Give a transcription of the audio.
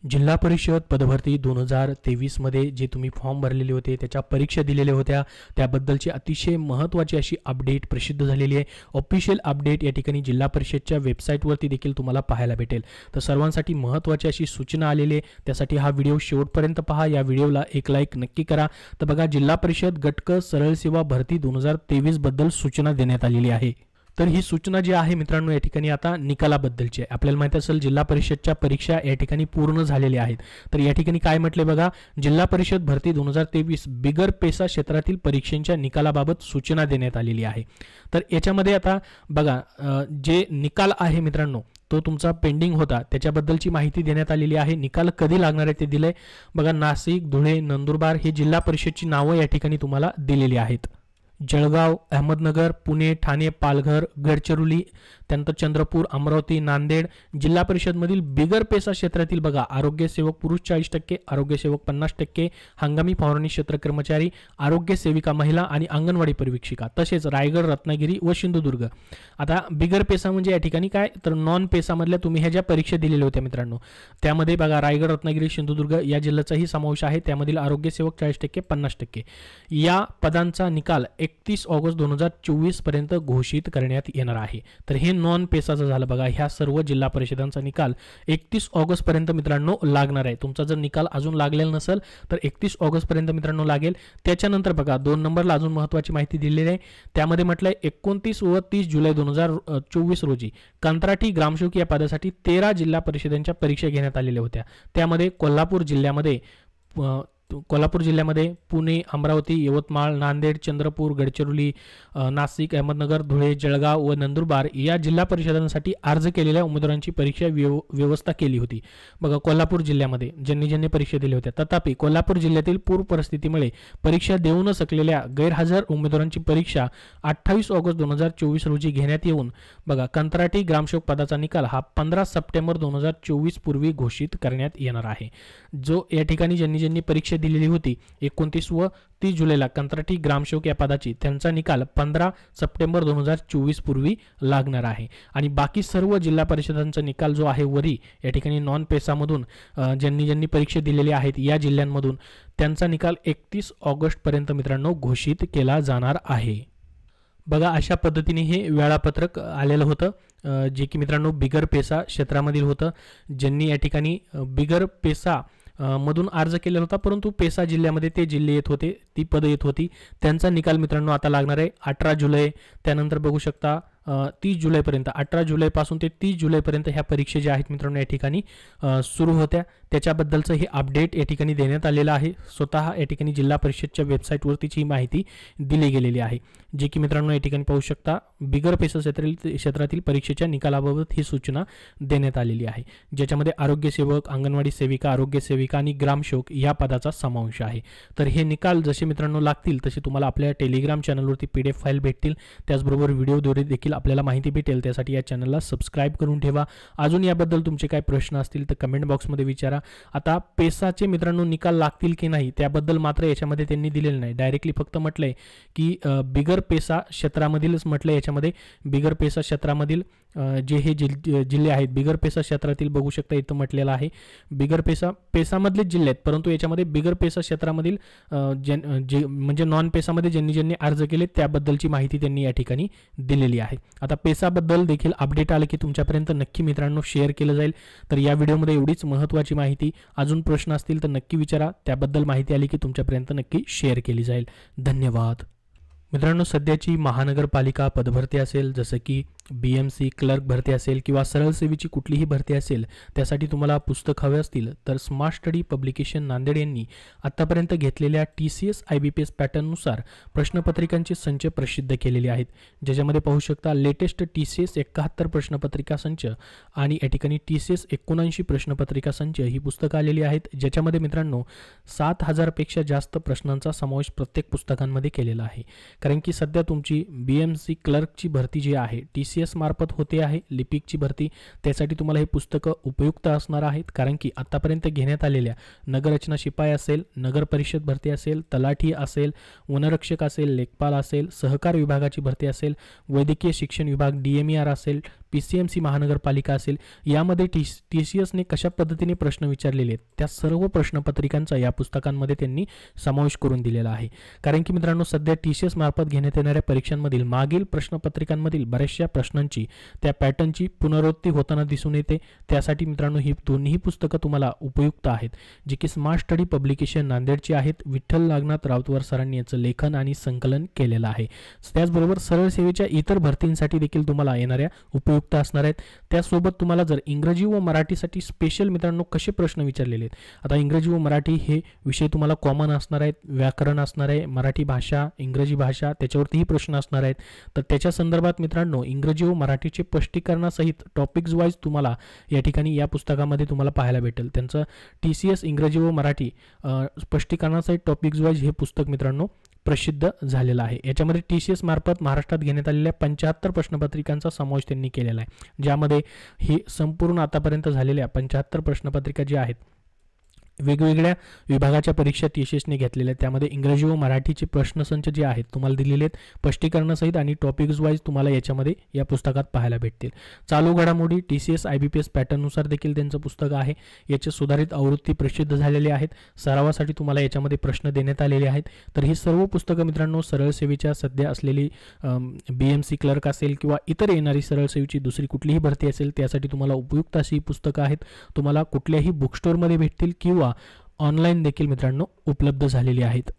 जिल्हा परिषद पदभरती 2023 मध्ये जे तुम्ही फॉर्म भरलेले होते, त्याच्या परीक्षा दिलेल्या होत्या, त्याबद्दलची अतिशय महत्त्वाची अशी अपडेट प्रसिद्ध झालेली आहे. ऑफिशियल अपडेट या ठिकाणी जिल्हा परिषदच्या वेबसाईटवरती देखील तुम्हाला पाहायला भेटेल. तर सर्वांसाठी महत्त्वाची अशी सूचना आलेली आहे. त्यासाठी हा व्हिडिओ शेवटपर्यंत पहा. या व्हिडिओला एक लाईक नक्की करा. तर बघा, जिल्हा परिषद गटक सरळ सेवा भरती 2023 बद्दल सूचना देण्यात आलेली आहे. तर ही सूचना जी आहे मित्रांनो, या ठिकाणी आता निकालाबद्दलची आहे. आपल्याला माहिती असेल जिल्हा परिषदच्या परीक्षा या ठिकाणी पूर्ण झालेल्या आहेत. तर या ठिकाणी काय म्हटले बघा, जिल्हा परिषद भरती 2023 बिगर पेसा क्षेत्रातील परीक्षांच्या निकालाबाबत सूचना देण्यात आलेली आहे. तर याच्यामध्ये आता बघा, जे निकाल आहे मित्रांनो, तो तुमचा पेंडिंग होता, त्याच्याबद्दलची माहिती देण्यात आलेली आहे. निकाल कधी लागणार आहे ते दिलंय बघा. नाशिक, धुळे, नंदुरबार हे जिल्हा परिषदची नावं या ठिकाणी तुम्हाला दिलेली आहेत. जळगाव, अहमदनगर, पुणे, ठाणे, पालघर, गडचिरोली, त्यानंतर चंद्रपूर, अमरावती, नांदेड जिल्हा परिषदमधील बिगर पेसा क्षेत्रातील बघा, आरोग्य सेवक पुरुष 40%, आरोग्य सेवक 50%, हंगामी फवारणी क्षेत्र कर्मचारी, आरोग्य सेविका महिला आणि अंगणवाडी परिवीक्षिका, तसेच रायगड, रत्नागिरी व सिंधुदुर्ग. आता बिगर पेसा म्हणजे या ठिकाणी काय, तर नॉन पेसामधल्या तुम्ही ह्या ज्या परीक्षा दिलेल्या होत्या मित्रांनो, त्यामध्ये बघा रायगड, रत्नागिरी, सिंधुदुर्ग या जिल्ह्याचाही समावेश आहे. त्यामधील आरोग्य सेवक 40%, 50% या पदांचा निकाल 31 ऑगस्ट 2024 पर्यंत घोषित करण्यात येणार आहे. तर हे नॉन पेसाचं झालं बघा. ह्या सर्व जिल्हा परिषदांचा निकाल 31 ऑगस्ट पर्यंत मित्रांनो लागणार आहे. तुमचा जर निकाल अजून लागलेला नसेल तर 31 ऑगस्ट पर्यंत मित्रांनो लागेल. त्याच्यानंतर बघा 2 नंबरला अजून महत्त्वाची माहिती दिलेली आहे. त्यामध्ये म्हटलंय 29 व 30 जुलै 2024 रोजी कंत्राटी ग्रामसेवक या पदासाठी 13 जिल्हा परिषदांच्या परीक्षा घेण्यात आलेल्या होत्या. त्यामध्ये कोल्हापूर जिल्ह्यामध्ये पुणे, अमरावती, यवतमाळ, नांदेड, चंद्रपूर, गडचिरोली, नाशिक, अहमदनगर, धुळे, जळगाव व नंदुरबार या जिल्हा परिषदांसाठी अर्ज केलेल्या उमेदवारांची परीक्षा व्यवस्था केली होती. बघा, कोल्हापूर जिल्ह्यामध्ये ज्यांनी परीक्षा दिल्या होत्या, तथापि कोल्हापूर जिल्ह्यातील पूर परिस्थितीमुळे परीक्षा देऊ न शकलेल्या गैरहजर उमेदवारांची परीक्षा 28 ऑगस्ट 2024 रोजी घेण्यात येऊन बघा, कंत्राटी ग्रामसेवक पदाचा निकाल हा 15 सप्टेंबर 2024 पूर्वी घोषित करण्यात येणार आहे. जो या ठिकाणी ज्यांनी परीक्षा दिलेली होती 29 व 30 जुलैला कंत्राटी ग्रामसेवक या पदाची, त्यांचा निकाल 15 सप्टेंबर 2024 पूर्वी लागणार आहे. आणि बाकी सर्व जिल्हा परिषदांचा निकाल जो आहे वरी या ठिकाणी नॉन पेसामधून ज्यांनी परीक्षा दिलेली आहेत या जिल्ह्यांमधून, त्यांचा निकाल 31 ऑगस्ट पर्यंत मित्रांनो घोषित केला जाणार आहे. बघा, अशा पद्धतीने हे वेळापत्रक आलेलं होतं, जे की मित्रांनो बिगर पेसा क्षेत्रामधील होतं. ज्यांनी या ठिकाणी बिगर पेसा मधून अर्ज केलेला होता, परंतु पेसा जिल्ह्यामध्ये ते जिल्हे येत होते, ती पदं येत होती, त्यांचा निकाल मित्रांनो आता लागणार आहे 18 जुलै. त्यानंतर बघू शकता 30 जुलैपर्यंत, 18 जुलैपासून ते 30 जुलैपर्यंत ह्या परीक्षा ज्या आहेत मित्रांनो या ठिकाणी सुरू होत्या. त्याच्याबद्दलचं हे अपडेट या ठिकाणी देण्यात आलेलं आहे. स्वतः या ठिकाणी जिल्हा परिषदच्या वेबसाईटवरतीची माहिती दिली गेलेली आहे, जे की मित्रांनो या ठिकाणी पाहू शकता. बिगर पेसा क्षेत्रातील परीक्षेच्या निकालाबाबत ही सूचना देण्यात आलेली आहे, ज्याच्यामध्ये आरोग्य सेवक, अंगणवाडी सेविका, आरोग्य सेविका आणि ग्रामसेवक या पदाचा समावेश आहे. तर हे निकाल जसे मित्रांनो लागतील तसे तुम्हाला आपल्या टेलिग्राम चॅनलवरती PDF फाईल भेटतील. त्याचबरोबर व्हिडिओद्वारे देखील आपल्याला माहिती भेटेल. त्यासाठी या चॅनलला सबस्क्राईब करून ठेवा. अजून याबद्दल तुमचे काय प्रश्न असतील तर कमेंट बॉक्समध्ये विचारा. आता पेसाचे मित्रांनो निकाल लागतील की नाही त्याबद्दल मात्र याच्यामध्ये त्यांनी दिलेलं नाही. डायरेक्टली फक्त म्हटलंय की बिगर पेसा क्षेत्रामधीलच म्हटलंय. याच्यामध्ये बिगर पेसा क्षेत्रामधील जे हे जिल्हे आहेत, बिगर पेसा क्षेत्रातील बघू शकता इथं म्हटलेलं आहे. बिगर पेसामधलेच जिल्हे आहेत, परंतु याच्यामध्ये बिगर पेसा क्षेत्रामधील जे म्हणजे नॉन पेसामध्ये ज्यांनी अर्ज केले त्याबद्दलची माहिती त्यांनी या ठिकाणी दिलेली आहे. आता पेसाबद्दल देखील अपडेट आलं की तुमच्यापर्यंत नक्की मित्रांनो शेअर केलं जाईल. तर या व्हिडिओमध्ये एवढीच महत्त्वाची माहिती. अजून प्रश्न असतील तर नक्की विचारा. त्याबद्दल माहिती आली की तुमच्यापर्यंत नक्की शेअर केली जाईल. धन्यवाद मित्रांनो. सध्याची महानगरपालिका पदभरती असेल, जसं की BMC क्लर्क भरती असेल किंवा सरळ सेवेची कुठलीही भरती असेल, त्यासाठी तुम्हाला पुस्तक हवे असतील तर स्मार्ट स्टडी पब्लिकेशन नांदेड यांनी आत्तापर्यंत घेतलेल्या TCS IBPS पॅटर्ननुसार प्रश्नपत्रिकांचे संच प्रसिद्ध केलेले आहेत, ज्याच्यामध्ये पाहू शकता लेटेस्ट TCS 71 प्रश्नपत्रिका संच आणि या ठिकाणी TCS 79 प्रश्नपत्रिका संच ही पुस्तकं आलेली आहेत, ज्याच्यामध्ये मित्रांनो 7000 पेक्षा जास्त प्रश्नांचा समावेश प्रत्येक पुस्तकांमध्ये केलेला आहे. कारण की सध्या तुमची BMC क्लर्कची भरती जी आहे TCS मार्फत होते आहे, लिपिकची भरती, त्यासाठी तुम्हाला हे पुस्तकं उपयुक्त असणार आहेत. कारण की आतापर्यंत घेण्यात आलेल्या नगररचना शिपाई असेल, नगर परिषद भरती असेल, तलाठी असेल, वनरक्षक असेल, लेखपाल असेल, सहकार विभागाची भरती असेल, वैद्यकीय शिक्षण विभाग DMER असेल, PCMC महानगरपालिका असेल, यामध्ये TCSने कशा पद्धतीने प्रश्न विचारलेले आहेत त्या सर्व प्रश्नपत्रिकांचा या पुस्तकांमध्ये त्यांनी समावेश करून दिलेला आहे. कारण की मित्रांनो, सध्या TCS मार्फत घेण्यात येणाऱ्या परीक्षांमधील मागील प्रश्नपत्रिकांमधील बऱ्याचशा प्रश्नांची, त्या पॅटर्नची पुनरावृत्ती होताना दिसून येते. त्यासाठी मित्रांनो ही दोन्ही पुस्तकं तुम्हाला उपयुक्त आहेत, जी की स्मार्ट स्टडी पब्लिकेशन नांदेडची आहेत. विठ्ठल नागनाथ राऊतवर सरांनी याचं लेखन आणि संकलन केलेलं आहे. त्याचबरोबर सरळ सेवेच्या इतर भरतींसाठी देखील तुम्हाला येणाऱ्या उपयुक्त असणार आहेत. त्यासोबत तुम्हाला जर इंग्रजी व मराठीसाठी स्पेशल मित्रांनो कसे प्रश्न विचारलेले आहेत, आता इंग्रजी व मराठी हे विषय तुम्हाला कॉमन असणार आहेत, व्याकरण असणार आहे, मराठी भाषा, इंग्रजी भाषा, त्याच्यावरतीही प्रश्न असणार आहेत. तर त्याच्या संदर्भात मित्रांनो इंग्रजी व मराठीचे स्पष्टीकरणासहित टॉपिक्स वाईज तुम्हाला या ठिकाणी या पुस्तकामध्ये तुम्हाला पाहायला भेटेल. त्यांचं TCS इंग्रजी व मराठी स्पष्टीकरणासहित टॉपिक्स वाईज हे पुस्तक मित्रांनो प्रसिद्ध झालेला आहे. याच्यामध्ये TCS मार्फत महाराष्ट्रात घेण्यात आलेल्या 75 प्रश्नपत्रिकांचा समावेश त्यांनी केलेला आहे, ज्यामध्ये ही संपूर्ण आतापर्यंत झालेल्या 75 प्रश्नपत्रिका ज्या आहेत वेगवेगळ्या विभागाच्या परीक्षा TCSने घेतलेल्या आहेत. त्यामध्ये इंग्रजी व मराठीचे प्रश्नसंच जे आहेत तुम्हाला दिलेले आहेत स्पष्टीकरणासहित आणि टॉपिक्स वाईज तुम्हाला याच्यामध्ये या पुस्तकात पाहायला भेटतील. चालू घडामोडी TCS IBPS पॅटर्ननुसार देखील त्यांचं पुस्तक आहे. याचे सुधारित आवृत्ती प्रसिद्ध झालेले आहेत. सरावासाठी तुम्हाला याच्यामध्ये प्रश्न देण्यात आलेले आहेत. तर ही सर्व पुस्तकं मित्रांनो सरळ सेवेच्या सध्या असलेली BMC क्लर्क असेल किंवा इतर येणारी सरळ सेवेची दुसरी कुठलीही भरती असेल त्यासाठी तुम्हाला उपयुक्त अशी पुस्तकं आहेत. तुम्हाला कुठल्याही बुक स्टोअरमध्ये भेटतील किंवा ऑनलाईन देखील मित्रांनो उपलब्ध झालेली आहेत.